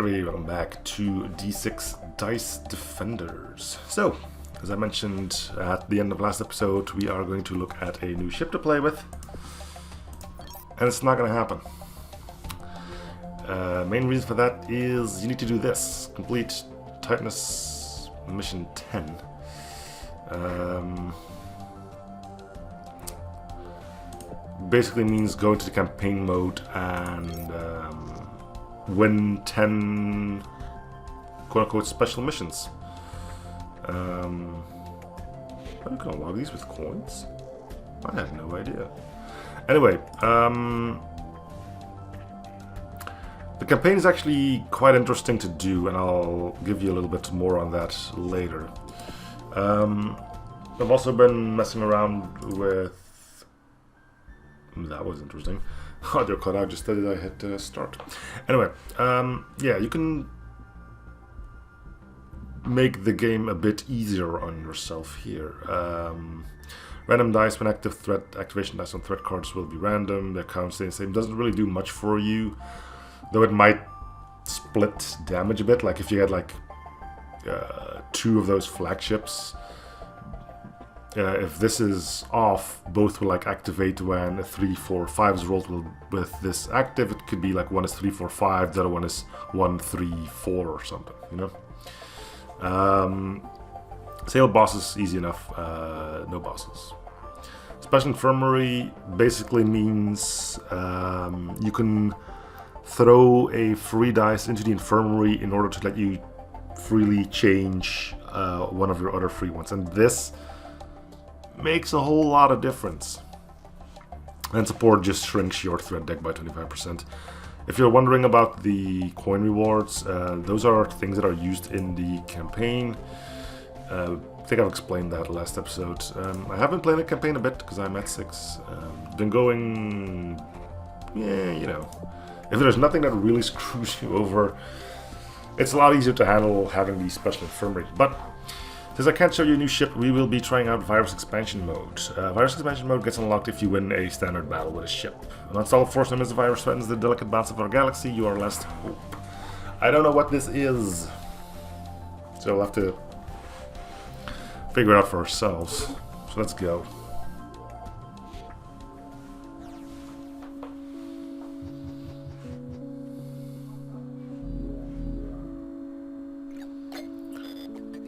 Everybody, welcome back to Dee-6 Dice Defenders. So, as I mentioned at the end of last episode, we are going to look at a new ship to play with. And it's not going to happen. Main reason for that is you need to do this. Complete Tightness Mission 10. Basically means go into the campaign mode and win 10 quote-unquote special missions. How are you gonna log these with coins? I have no idea. Anyway, the campaign is actually quite interesting to do, and I'll give you a little bit more on that later. I've also been messing around with... That was interesting. Audio cut out just as I hit start. Anyway, yeah, you can make the game a bit easier on yourself here. Random dice when active threat activation dice on threat cards will be random. Their count stays the same. Doesn't really do much for you, though it might split damage a bit. Like if you had like 2 of those flagships. If this is off, both will like activate when a 3, 4, 5 is rolled with this active. It could be like one is 3, 4, 5, the other one is 1, 3, 4 or something, you know? Sail bosses, easy enough, no bosses. Special Infirmary basically means you can throw a free dice into the infirmary in order to let you freely change one of your other free ones. And this makes a whole lot of difference. And support just shrinks your threat deck by 25%. If you're wondering about the coin rewards, those are things that are used in the campaign. I think I've explained that last episode. I have been playing the campaign a bit because I'm at 6. Been going... Yeah, you know. If there's nothing that really screws you over, it's a lot easier to handle having these special infirmary. But since I can't show you a new ship, we will be trying out Virus Expansion Mode. Virus Expansion Mode gets unlocked if you win a standard battle with a ship. An unstoppable force known as the virus threatens the delicate balance of our galaxy. You are last hope. I don't know what this is, so we'll have to figure it out for ourselves. So let's go.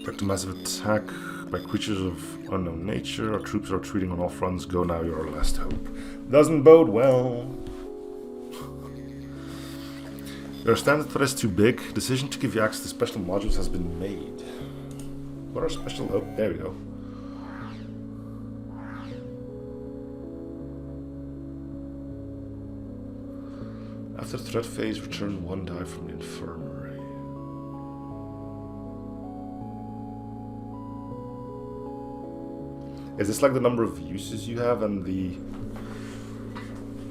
Back to massive attack by creatures of unknown nature. Our troops are retreating on all fronts. Go now, you're our last hope. Doesn't bode well. Your standard threat is too big. Decision to give you access to special modules has been made. What are special... Oh, there we go. After threat phase, return 1 die from the infirmary. Is this like the number of uses you have and the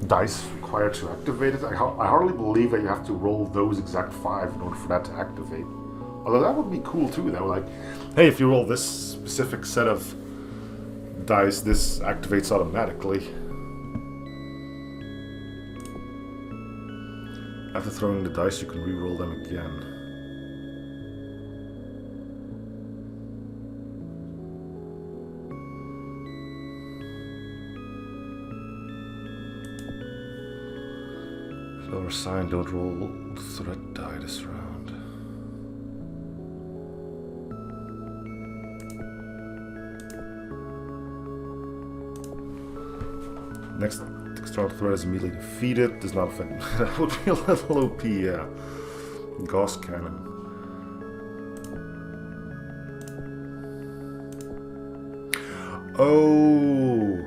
dice required to activate it? I hardly believe that you have to roll those exact 5 in order for that to activate. Although that would be cool too, though. Like, hey, if you roll this specific set of dice, this activates automatically. After throwing the dice, you can re-roll them again. Lower sign, don't roll threat die this round. Next external threat is immediately defeated. Does not affect. That would be a little OP, yeah. Gauss cannon. Oh.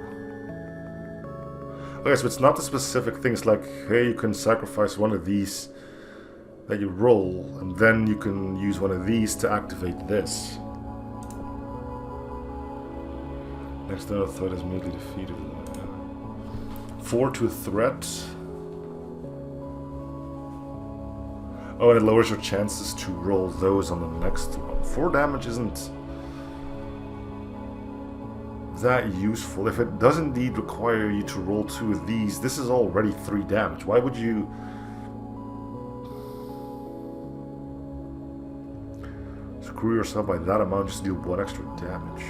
Okay, so it's not the specific things like, hey, you can sacrifice one of these that you roll, and then you can use one of these to activate this. Next threat is immediately defeated. 4 to a threat. Oh, and it lowers your chances to roll those on the next one. 4 damage isn't that useful. If it does indeed require you to roll 2 of these, this is already 3 damage. Why would you... crew yourself by that amount just to deal 1 extra damage.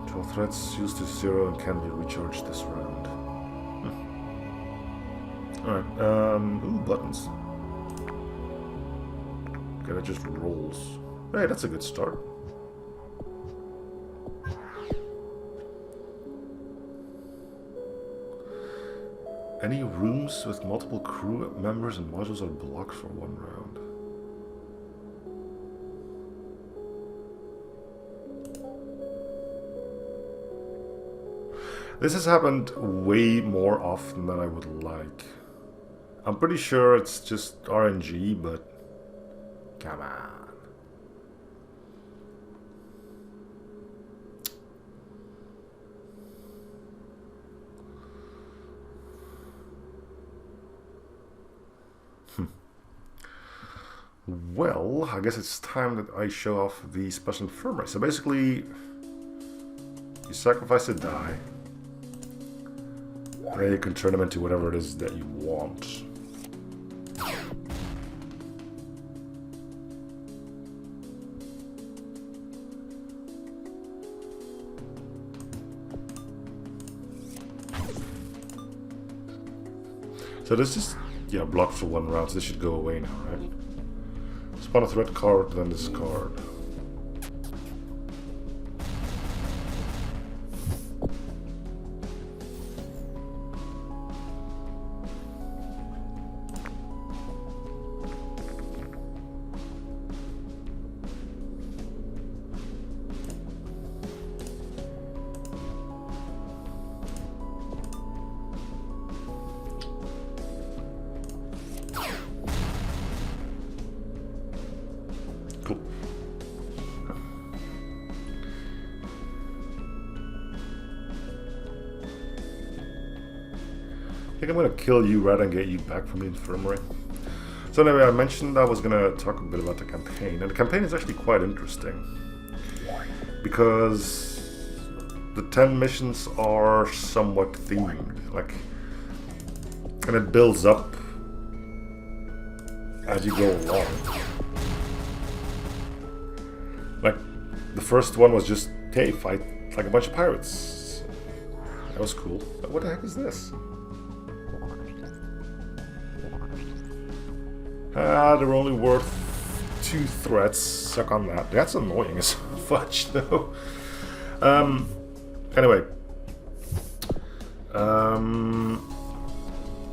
12 threats used to 0 and can be recharged this round. Alright, ooh, buttons. Okay, that just rolls. Hey, that's a good start. Any rooms with multiple crew members and modules are blocked for 1 round. This has happened way more often than I would like. I'm pretty sure it's just RNG, but come on. Well, I guess it's time that I show off the special infirmary. So basically, you sacrifice a die, and then you can turn them into whatever it is that you want. So this is, yeah, blocked for 1 round, so this should go away now, right? Spawn a threat card, then discard. Cool. I think I'm gonna kill you rather than get you back from the infirmary. So anyway, I mentioned I was gonna talk a bit about the campaign, and the campaign is actually quite interesting because the 10 missions are somewhat themed, like, and it builds up as you go along. Like, the first one was just, hey, fight like a bunch of pirates. That was cool. But what the heck is this? They're only worth 2 threats. Suck on that. That's annoying as fudge, though. Anyway.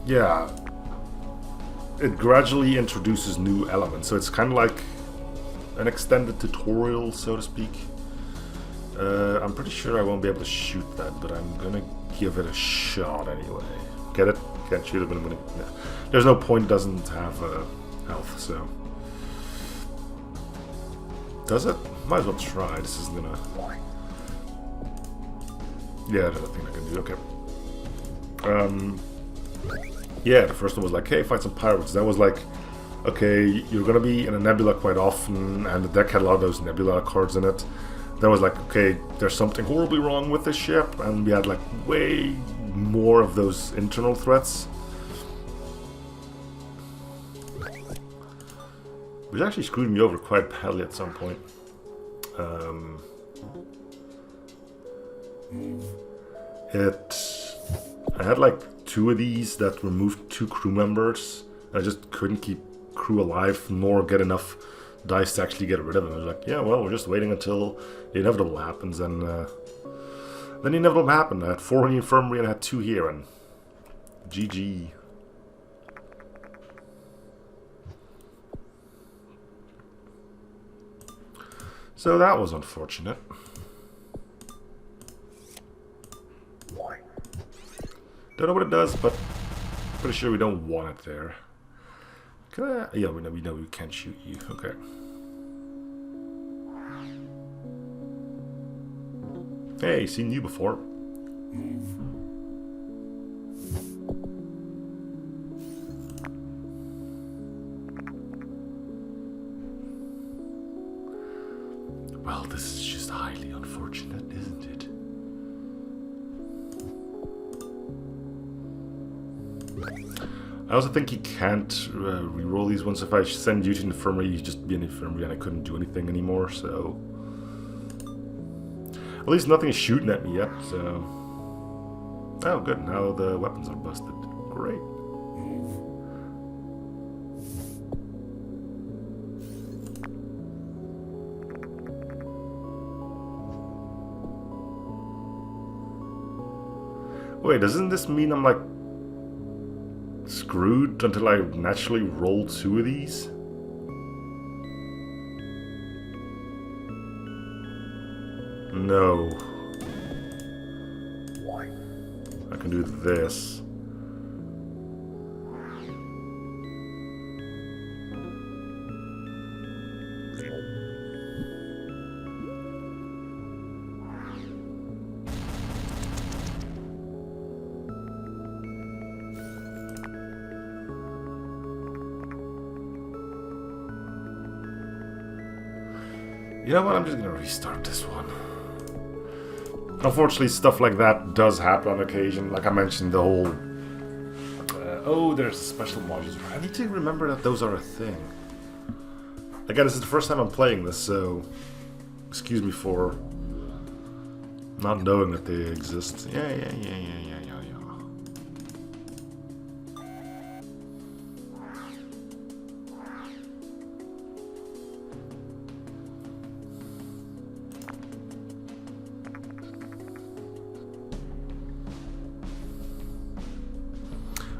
Yeah. It gradually introduces new elements. So it's kind of like an extended tutorial, so to speak. I'm pretty sure I won't be able to shoot that, but I'm gonna give it a shot anyway. Get it? Can't shoot it, but I'm gonna... Yeah. There's no point, it doesn't have health, so... Does it? Might as well try. This isn't gonna... Yeah, there's nothing I can do. Okay. Yeah, the first one was like, hey, fight some pirates. That was like, okay, you're gonna be in a nebula quite often, and the deck had a lot of those nebula cards in it. That was like, okay, there's something horribly wrong with this ship, and we had like way more of those internal threats. Which actually screwed me over quite badly at some point. I had like 2 of these that removed 2 crew members. I just couldn't keep crew alive nor get enough dice to actually get rid of them. I was like, yeah, well, we're just waiting until the inevitable happens, and then the inevitable happened. I had 4 in the infirmary and I had 2 here, and GG. So that was unfortunate. Don't know what it does, but pretty sure we don't want it there. Can I? Yeah, we know we can't shoot you. Okay. Hey, seen you before. Well, this is just highly unfortunate, isn't it? I also think he can't re-roll these ones. If I send you to infirmary, he'd just be an infirmary and I couldn't do anything anymore, so... At least nothing is shooting at me yet, so... Oh, good. Now the weapons are busted. Great. Wait, doesn't this mean I'm, like, screwed until I naturally roll 2 of these? No. I can do this. You know what? I'm just gonna restart this one. Unfortunately, stuff like that does happen on occasion. Like I mentioned, the whole... oh, there's special modules. I need to remember that those are a thing. Again, this is the first time I'm playing this, so... Excuse me for... not knowing that they exist. Yeah.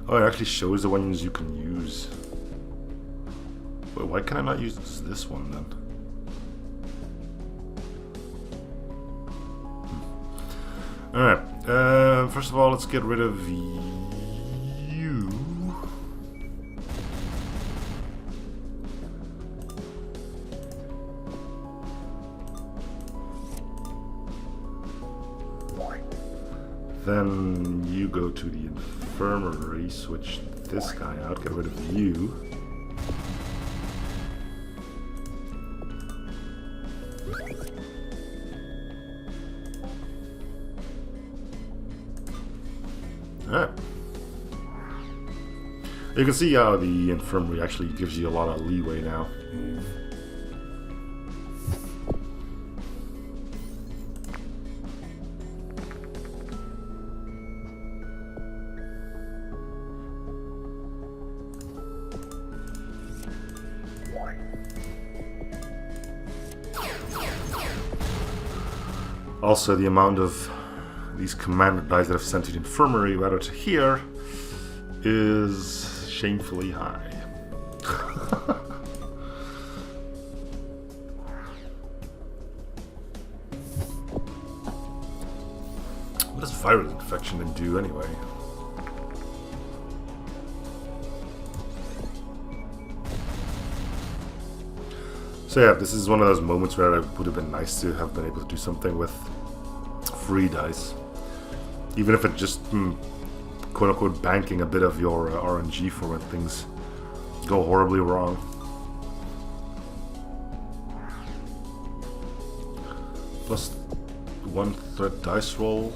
Oh, it actually shows the ones you can use. Wait, why can I not use this one then? Alright, first of all, let's get rid of you. Then you go to the infirmary, switch this guy out, get rid of you. Alright. You can see how the infirmary actually gives you a lot of leeway now. Also, the amount of these commander dice that I've sent to the infirmary rather to here is shamefully high. What does virus infection then do anyway? So yeah, this is one of those moments where it would have been nice to have been able to do something with free dice. Even if it's just, quote-unquote, banking a bit of your RNG for when things go horribly wrong. Plus 1 threat dice roll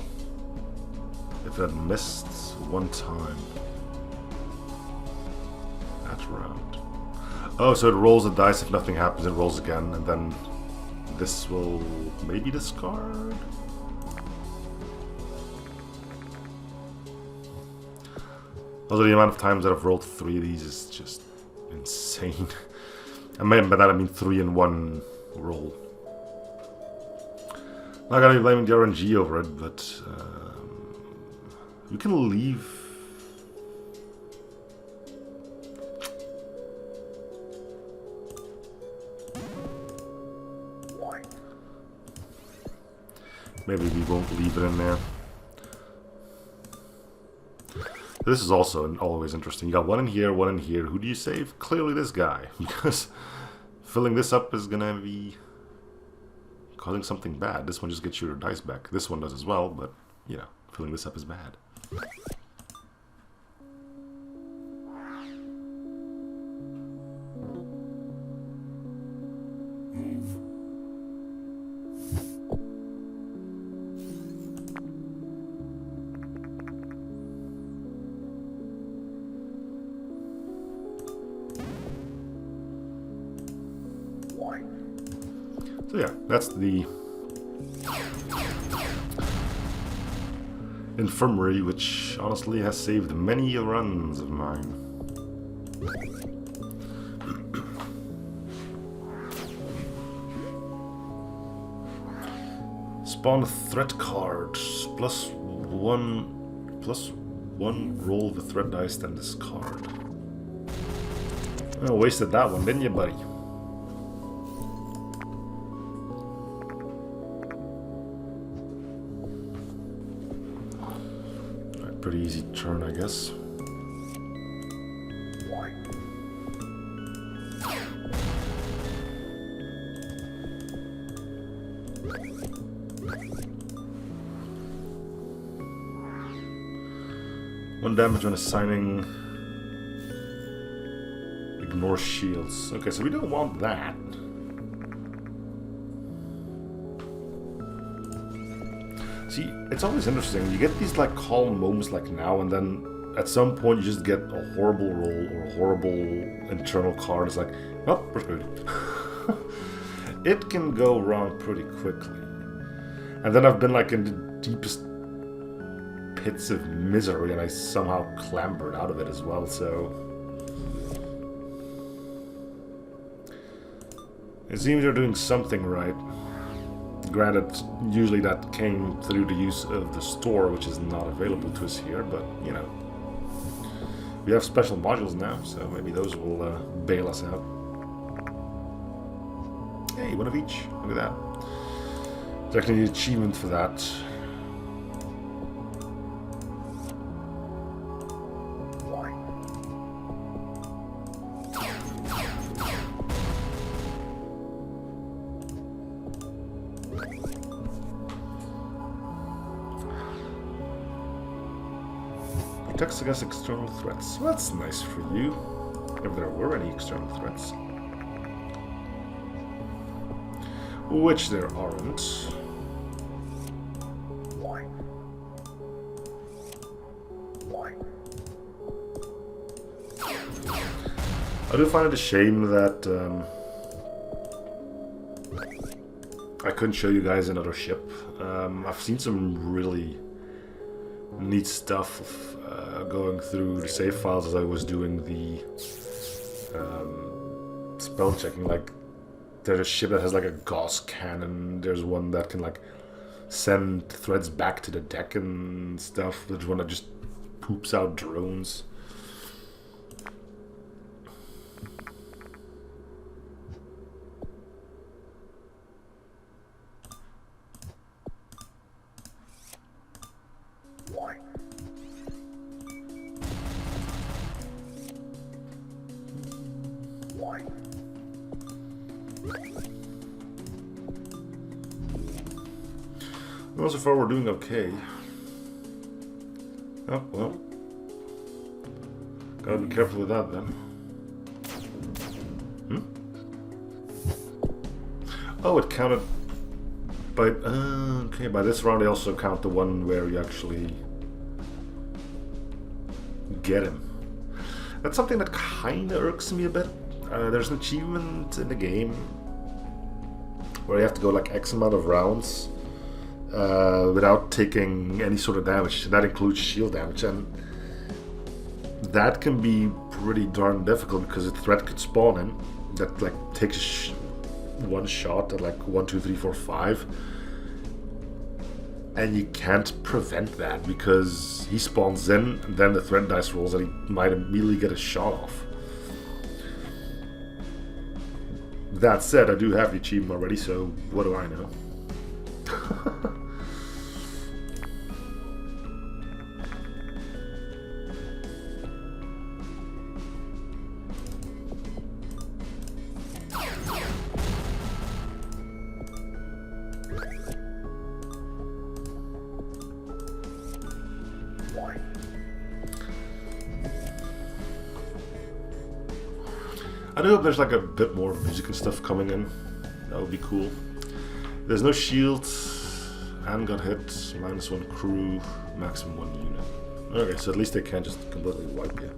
if it missed 1 time. That round. Oh, so it rolls the dice, if nothing happens it rolls again, and then this will maybe discard? Also, the amount of times that I've rolled 3 of these is just insane. And by that I mean 3 in 1 roll. Not gonna be blaming the RNG over it, but you can leave. Maybe we won't leave it in there. This is also always interesting. You got 1 in here, 1 in here. Who do you save? Clearly this guy. Because filling this up is gonna be causing something bad. This one just gets your dice back. This one does as well, but, you know, filling this up is bad. So yeah, that's the infirmary, which honestly has saved many runs of mine. Spawn threat cards. +1 roll the threat dice, then discard. Oh, wasted that one, didn't you, buddy? Alright, pretty easy turn, I guess. One damage when assigning. Ignore shields. Okay, so we don't want that. See, it's always interesting. You get these like calm moments like now and then. At some point you just get a horrible roll or a horrible internal card. It's like, well, we're screwed. It can go wrong pretty quickly. And then I've been like in the deepest pits of misery and I somehow clambered out of it as well, so... It seems you're doing something right. Granted, usually that came through the use of the store, which is not available to us here, but, you know. We have special modules now, so maybe those will bail us out. Hey, one of each. Look at that. There's actually an achievement for that. Protects against external threats. Well, that's nice for you. If there were any external threats. Which there aren't. I do find it a shame that I couldn't show you guys another ship. I've seen some really neat stuff going through the save files as I was doing the spell checking. Like, there's a ship that has like a Gauss cannon. There's one that can like send threads back to the deck and stuff. There's one that just poops out drones. Well, so far we're doing okay. Oh, well. Gotta be careful with that then. Oh, it counted by... okay, by this round they also count the one where you actually get him. That's something that kinda irks me a bit. There's an achievement in the game where you have to go like X amount of rounds without taking any sort of damage. That includes shield damage, and that can be pretty darn difficult because a threat could spawn in that like takes one shot at like 1, 2, 3, 4, 5, and you can't prevent that because he spawns in and then the threat dice rolls and he might immediately get a shot off. That said, I do have the achievement already, so what do I know? I do hope there's like a bit more music and stuff coming in. That would be cool. There's no shields, and got hit, -1 crew, maximum 1 unit. Okay, so at least they can't just completely wipe you.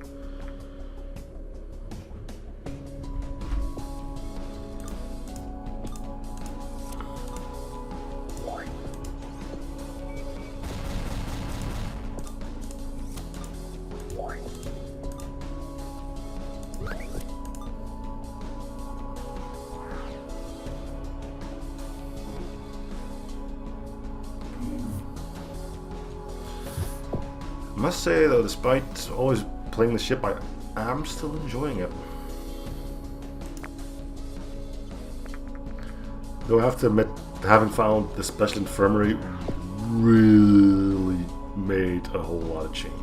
must say though, despite always playing the ship, I am still enjoying it. Though I have to admit, having found the special infirmary really made a whole lot of changes.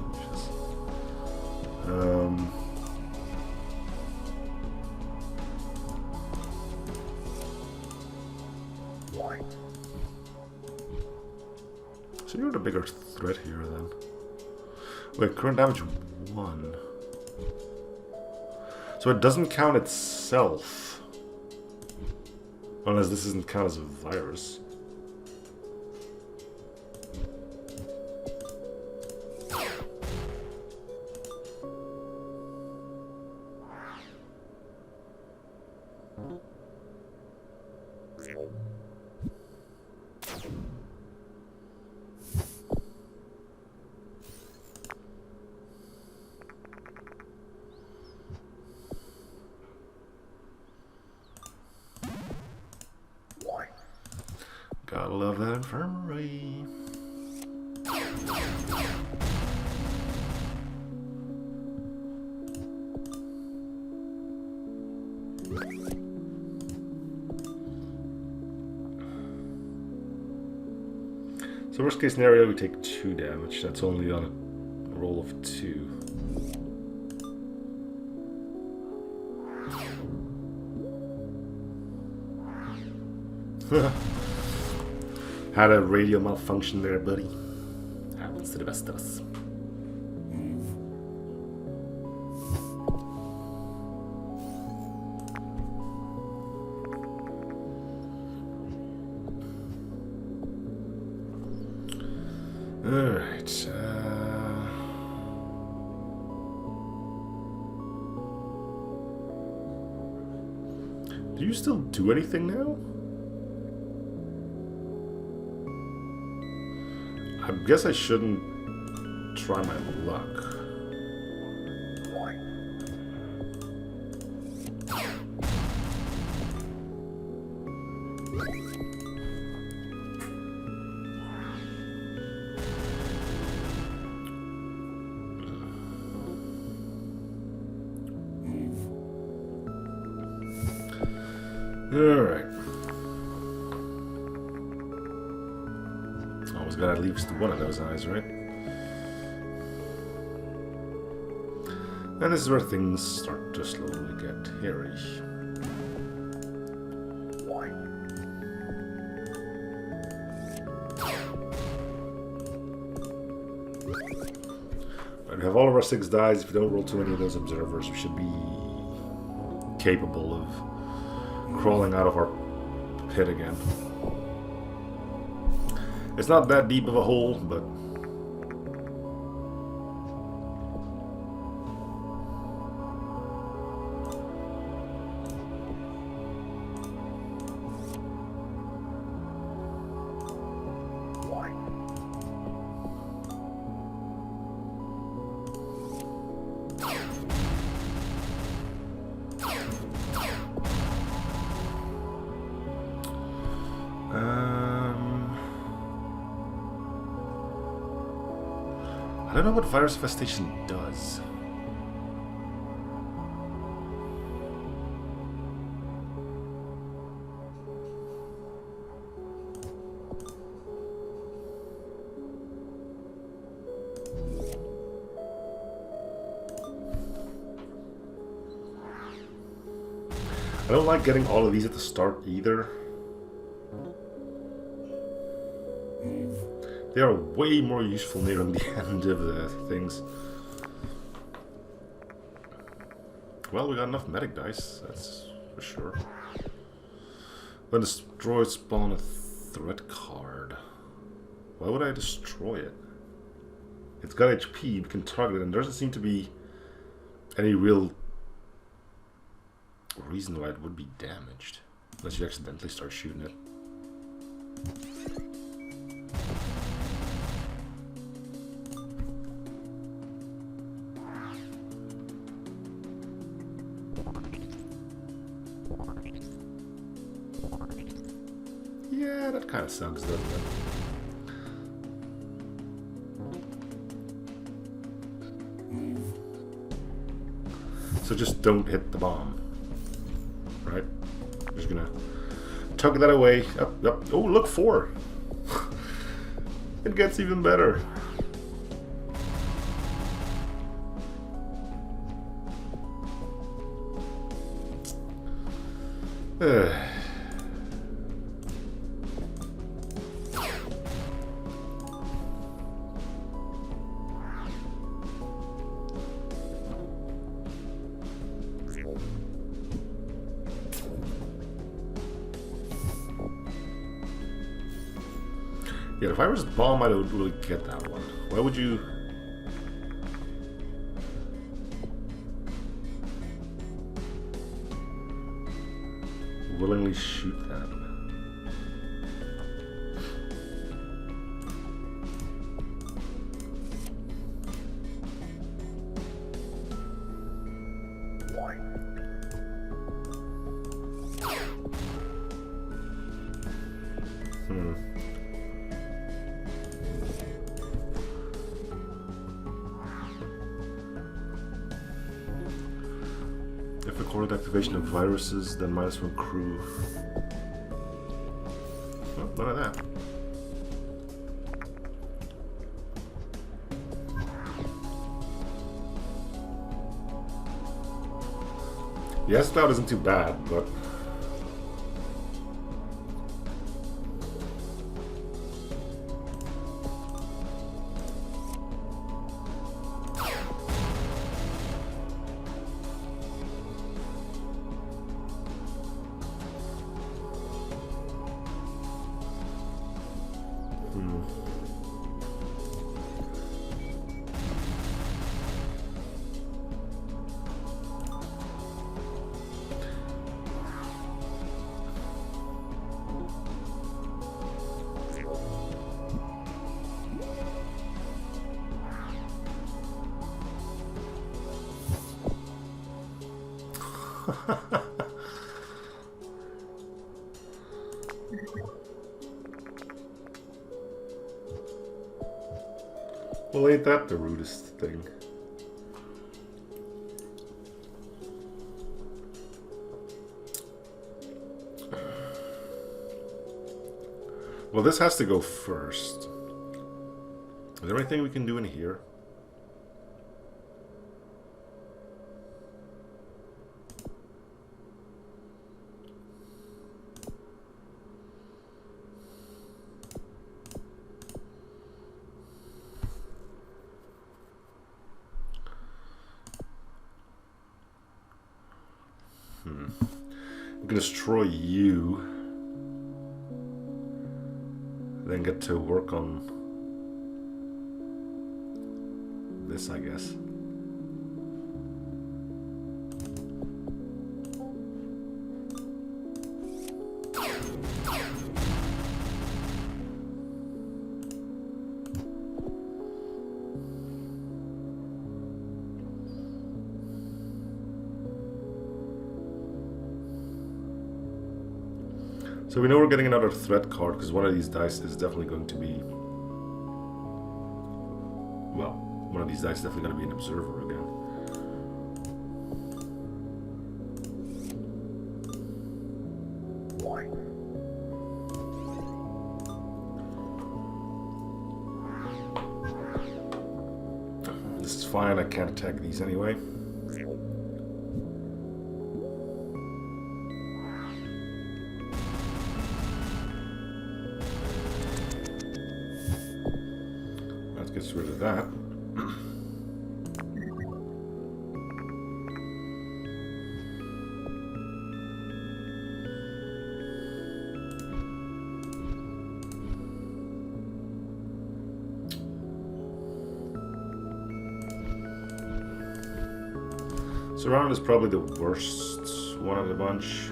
So you're the bigger threat here then. Wait, current damage 1. So it doesn't count itself. Unless this doesn't count as a virus. Gotta love that infirmary. So worst case scenario, we take 2 damage. That's only on a roll of 2. Had a radio malfunction there, buddy. Happens to the best of us. Alright. Do you still do anything now? I guess I shouldn't try my luck. Alright. Always gotta at least one of those eyes, right? And this is where things start to slowly get hairy. Right, we have all of our 6 dice. If we don't roll too many of those observers, we should be capable of crawling out of our pit again. It's not that deep of a hole, but I don't know what virus infestation does. I don't like getting all of these at the start either. They are way more useful near the end of the things. Well, we got enough medic dice, that's for sure. When destroyed, spawn a threat card. Why would I destroy it? It's got HP, we can target it, and there doesn't seem to be any real reason why it would be damaged. Unless you accidentally start shooting it. Yeah, that kind of sucks, doesn't it? So just don't hit the bomb. Right? Just gonna tug that away. Up, up. Oh, look, 4. It gets even better. Yeah, if I was bomb, I would really get that one. Why would you? Willingly shoot that? If recorded activation of viruses, then -1 crew. Oh, none of that. Yes, cloud isn't too bad, but well, ain't that the rudest thing? Well, this has to go first. Is there anything we can do in here? We can destroy you, then get to work on this, I guess. So we know we're getting another threat card because one of these dice is definitely going to be, well, one of these dice is definitely going to be an observer again. This is fine, I can't attack these anyway. Gets rid of that. Surround is probably the worst one of the bunch.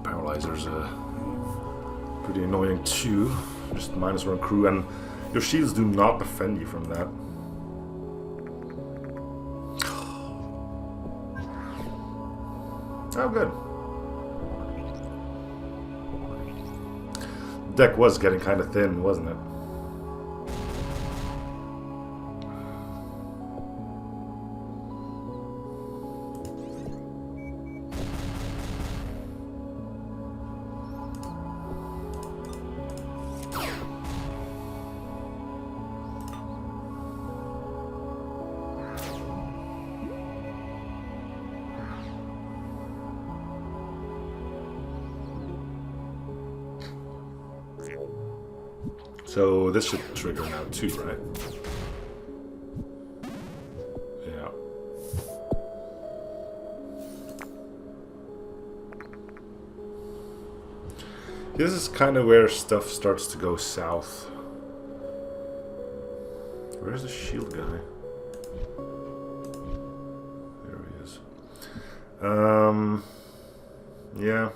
Paralyzer's pretty annoying too. just -1 crew, and your shields do not defend you from that. Oh, good. The deck was getting kind of thin, wasn't it? So this should trigger now too, right? Yeah. This is kind of where stuff starts to go south. Where's the shield guy? There he is. Yeah.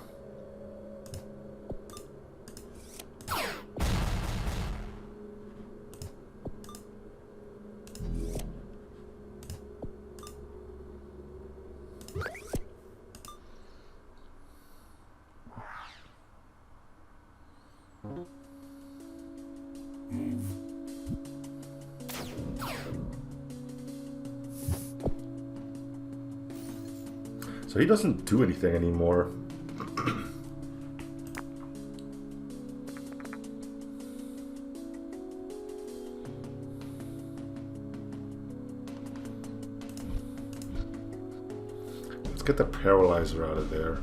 So he doesn't do anything anymore. Let's get the paralyzer out of there.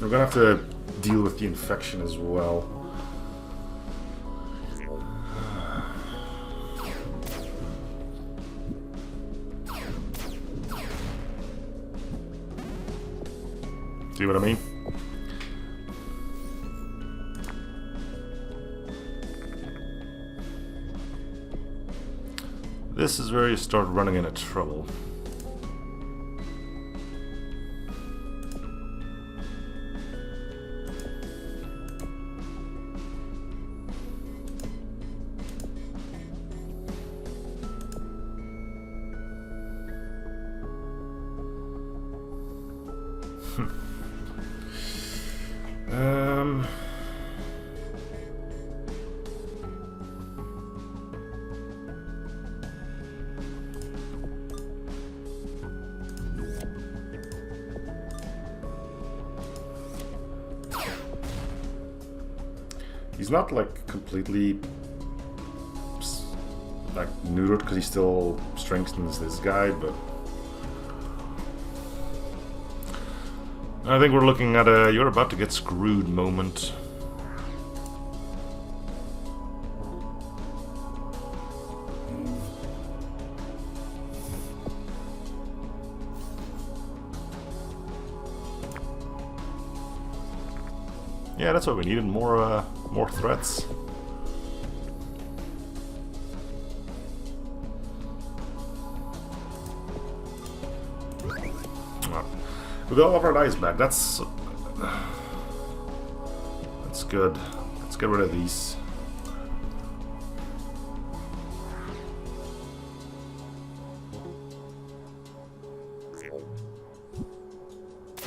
We're gonna have to deal with the infection as well. See what I mean? This is where you start running into trouble. He's not like completely like neutered because he still strengthens this guy, but I think we're looking at a "you're about to get screwed" moment. Yeah, that's what we needed. More threats. We got all of our dice back. That's good. Let's get rid of these.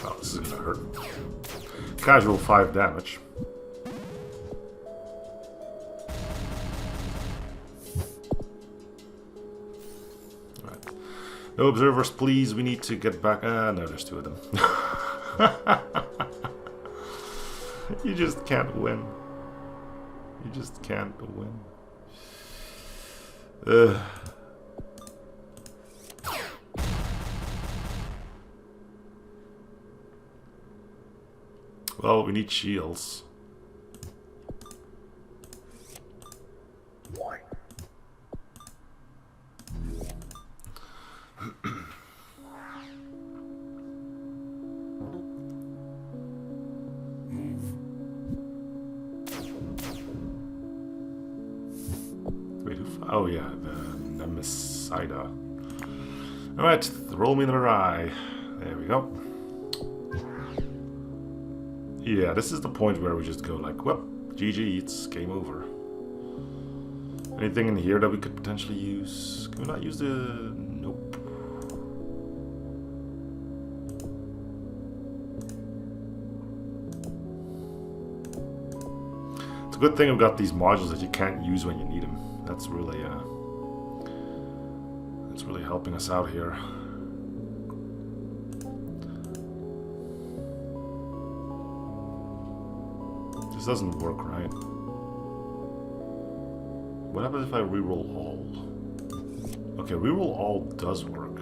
Oh, this is gonna hurt. Casual 5 damage. Right. No observers, please. We need to get back. No, there's 2 of them. You just can't win. You just can't win. Well, we need shields. Oh yeah, the Nemesida. Alright, roll me another eye. There we go. Yeah, this is the point where we just go like, well, GG, it's game over. Anything in here that we could potentially use? Can we not use the... Nope. It's a good thing we've got these modules that you can't use when you need them. That's really helping us out here. This doesn't work, right? What happens if I reroll all? Okay, reroll all does work.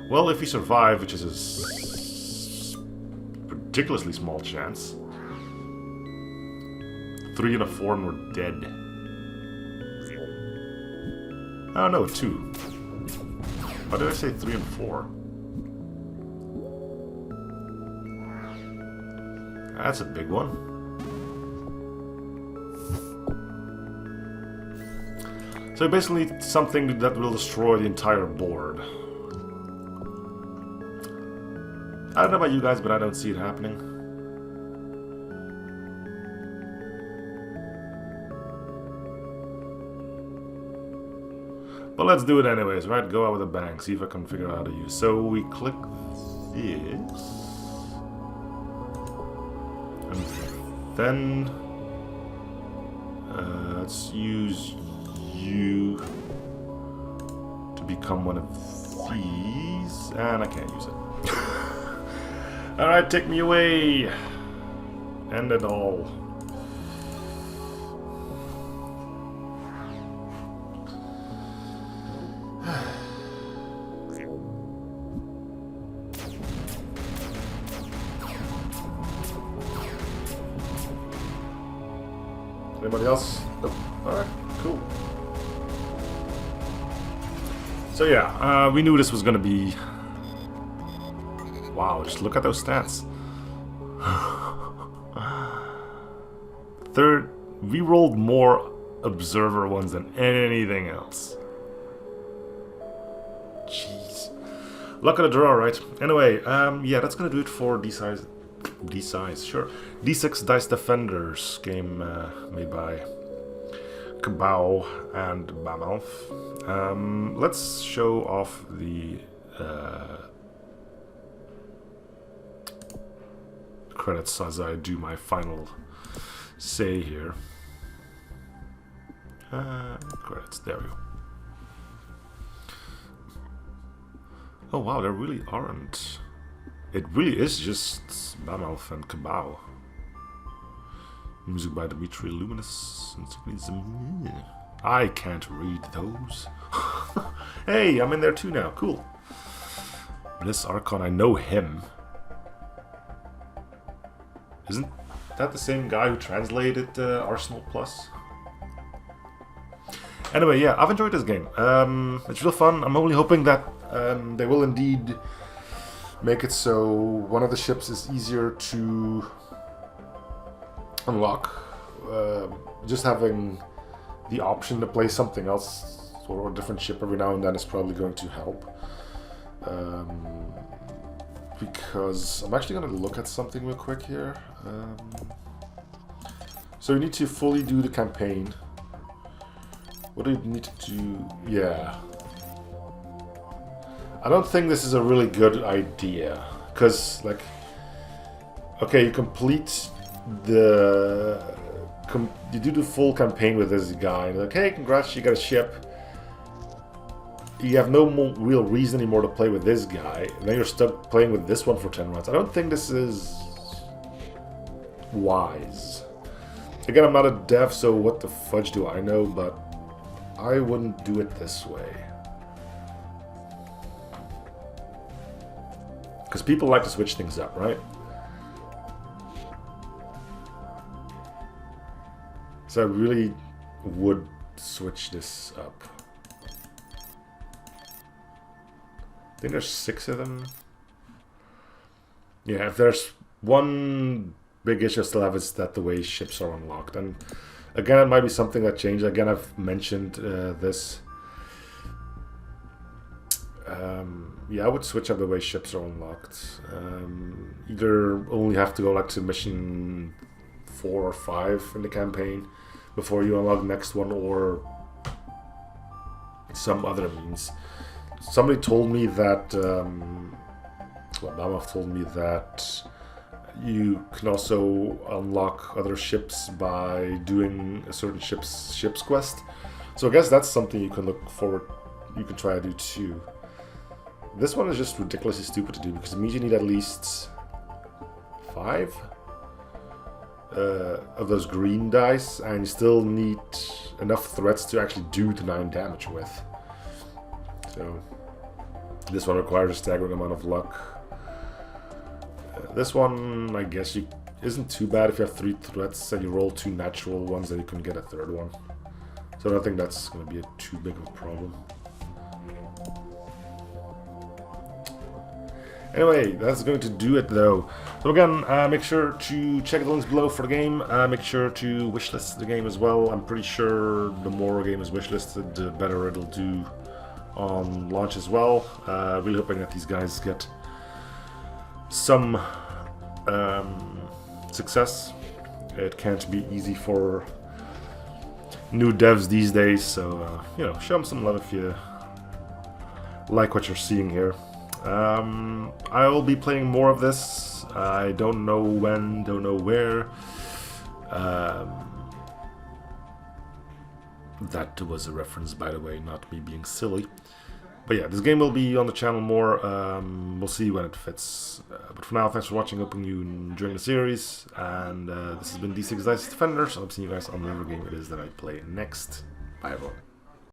Well, if we survive, which is a ridiculously small chance. 3 and a 4 and we're dead. Oh no, 2. Why did I say 3 and 4? That's a big one. So basically something that will destroy the entire board. I don't know about you guys, but I don't see it happening. But let's do it anyways, right? Go out with a bang, see if I can figure out how to use. So we click this. And then let's use you to become one of these. And I can't use it. Alright, take me away. End it all. Anybody else? Nope. Alright, cool. So yeah, we knew this was gonna be... Wow, just look at those stats. Third, we rolled more observer ones than anything else. Jeez. Luck of the draw, right? Anyway, yeah, that's gonna do it for D-6, sure. D-6 Dice Defenders, game made by KBA3u and Bamalf. Let's show off the credits as I do my final say here. Credits, there we go. Oh wow, there really aren't. It really is just Bamalf and KBA3u. Music by Dimitri Luminous. I can't read those. Hey, I'm in there too now. Cool. Bliss Archon, I know him. Isn't that the same guy who translated Arsenal Plus? Anyway, yeah, I've enjoyed this game. It's real fun. I'm only hoping that they will indeed make it so one of the ships is easier to unlock. Just having the option to play something else or a different ship every now and then is probably going to help. Because I'm actually going to look at something real quick here. So you need to fully do the campaign. What do you need to do? Yeah. I don't think this is a really good idea. Because, like, okay, you complete the... you do the full campaign with this guy. And like, hey, congrats, you got a ship. You have no real reason anymore to play with this guy. And then you're stuck playing with this one for 10 rounds. I don't think this is wise. Again, I'm not a dev, so what the fudge do I know, but I wouldn't do it this way. Because people like to switch things up, right? So I really would switch this up. I think there's 6 of them. Yeah, if there's One big issue I still have is that the way ships are unlocked. And again, it might be something that changed. Again, I've mentioned this. Yeah, I would switch up the way ships are unlocked. Either only have to go like to mission 4 or 5 in the campaign before you unlock the next one, or some other means. Somebody told me that, well, Bamalf told me that you can also unlock other ships by doing a certain ship's quest. So I guess that's something you can look forward, you can try to do too. This one is just ridiculously stupid to do because it means you need at least 5 of those green dice, and you still need enough threats to actually do the 9 damage with. So this one requires a staggering amount of luck. This one, I guess, isn't too bad if you have 3 threats and you roll 2 natural ones, then you can get a 3rd one. So I don't think that's going to be too big of a problem. Anyway, that's going to do it though. So again, make sure to check the links below for the game. Make sure to wishlist the game as well. I'm pretty sure the more a game is wishlisted, the better it'll do on launch as well. Really hoping that these guys get some success. It can't be easy for new devs these days, so you know, show them some love if you like what you're seeing here. I will be playing more of this. I don't know when, don't know where. That was a reference, by the way, not me being silly. But yeah, this game will be on the channel more. We'll see when it fits. But for now, thanks for watching. Hoping you enjoying the series. And this has been Dee-6 Defenders. I'll see you guys on whatever game it is that I play next. Bye, everyone.